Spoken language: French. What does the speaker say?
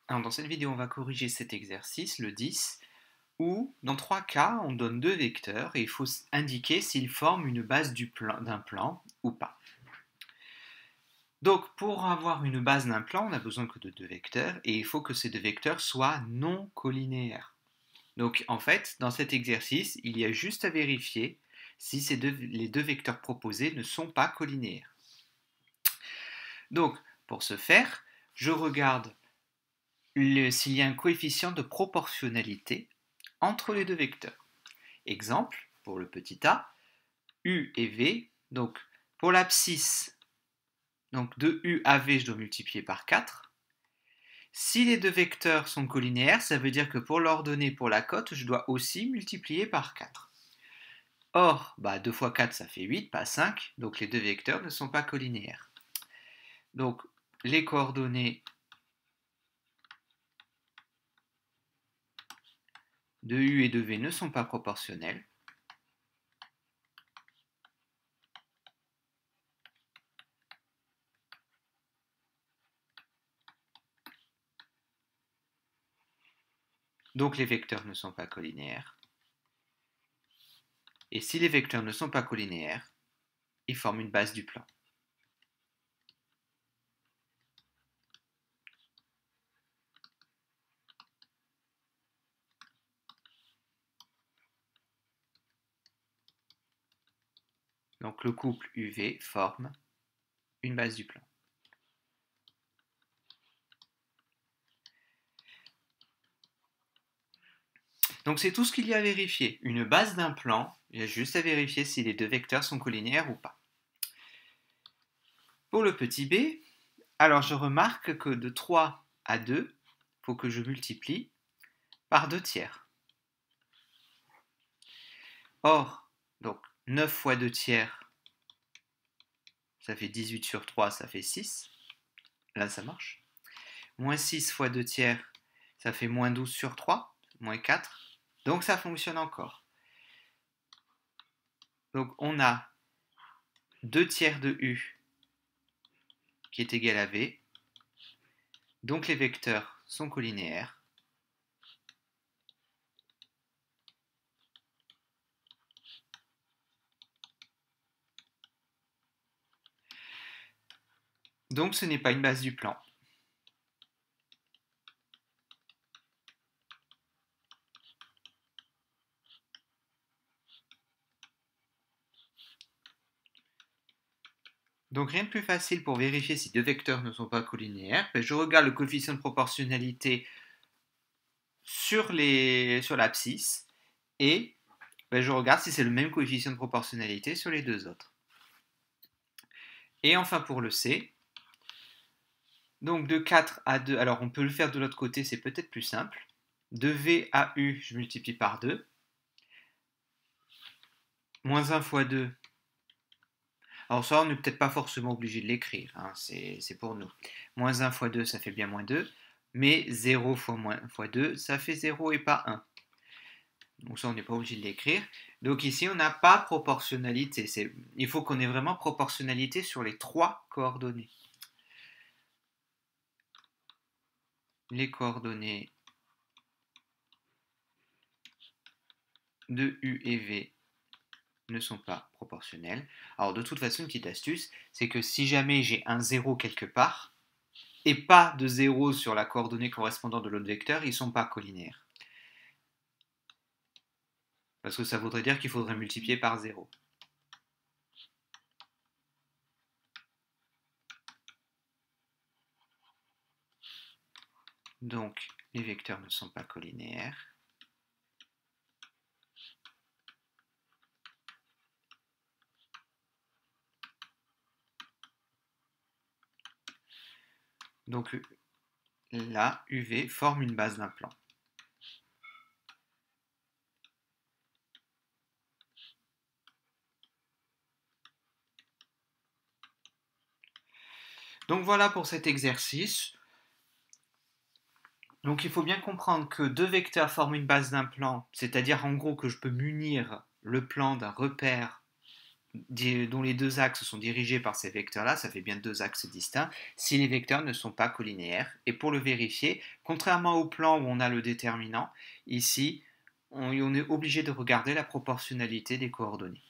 Alors, dans cette vidéo, on va corriger cet exercice, le 10, où dans trois cas, on donne deux vecteurs et il faut indiquer s'ils forment une base d'un plan ou pas. Donc, pour avoir une base d'un plan, on n'a besoin que de deux vecteurs et il faut que ces deux vecteurs soient non collinéaires. Donc, en fait, dans cet exercice, il y a juste à vérifier si les deux vecteurs proposés ne sont pas collinéaires. Donc, pour ce faire, je regarde s'il y a un coefficient de proportionnalité entre les deux vecteurs. Exemple, pour le petit a, u et v, donc pour l'abscisse, donc de u à v, je dois multiplier par 4. Si les deux vecteurs sont collinéaires, ça veut dire que pour l'ordonnée pour la cote, je dois aussi multiplier par 4. Or, 2 fois 4, ça fait 8, pas 5, donc les deux vecteurs ne sont pas collinéaires. Donc, les coordonnées de u et de v ne sont pas proportionnelles. Donc les vecteurs ne sont pas collinéaires. Et si les vecteurs ne sont pas collinéaires, ils forment une base du plan. Donc le couple UV forme une base du plan. Donc c'est tout ce qu'il y a à vérifier. Une base d'un plan, il y a juste à vérifier si les deux vecteurs sont collinéaires ou pas. Pour le petit b, alors je remarque que de 3 à 2, il faut que je multiplie par 2 tiers. Or, donc 9 fois 2 tiers, ça fait 18 sur 3, ça fait 6. Là, ça marche. Moins 6 fois 2 tiers, ça fait moins 12 sur 3, moins 4. Donc ça fonctionne encore. Donc on a 2 tiers de u qui est égal à v. Donc les vecteurs sont collinéaires. Donc ce n'est pas une base du plan. Donc rien de plus facile pour vérifier si deux vecteurs ne sont pas collinéaires. Je regarde le coefficient de proportionnalité sur l'abscisse et je regarde si c'est le même coefficient de proportionnalité sur les deux autres. Et enfin pour le C, donc de 4 à 2, alors on peut le faire de l'autre côté, c'est peut-être plus simple. De V à U, je multiplie par 2. Moins 1 fois 2. Alors ça, on n'est peut-être pas forcément obligé de l'écrire, hein, c'est pour nous. Moins 1 fois 2, ça fait bien moins 2. Mais 0 fois 2, ça fait 0 et pas 1. Donc ça, on n'est pas obligé de l'écrire. Donc ici, on n'a pas proportionnalité. Il faut qu'on ait vraiment proportionnalité sur les trois coordonnées. Les coordonnées de U et V ne sont pas proportionnelles. Alors de toute façon, une petite astuce, c'est que si jamais j'ai un 0 quelque part, et pas de 0 sur la coordonnée correspondante de l'autre vecteur, ils ne sont pas collinéaires. Parce que ça voudrait dire qu'il faudrait multiplier par 0. Donc, les vecteurs ne sont pas collinéaires. Donc là, UV forme une base d'un plan. Donc voilà pour cet exercice. Donc il faut bien comprendre que deux vecteurs forment une base d'un plan, c'est-à-dire en gros que je peux munir le plan d'un repère dont les deux axes sont dirigés par ces vecteurs-là, ça fait bien deux axes distincts, si les vecteurs ne sont pas collinéaires. Et pour le vérifier, contrairement au plan où on a le déterminant, ici, on est obligé de regarder la proportionnalité des coordonnées.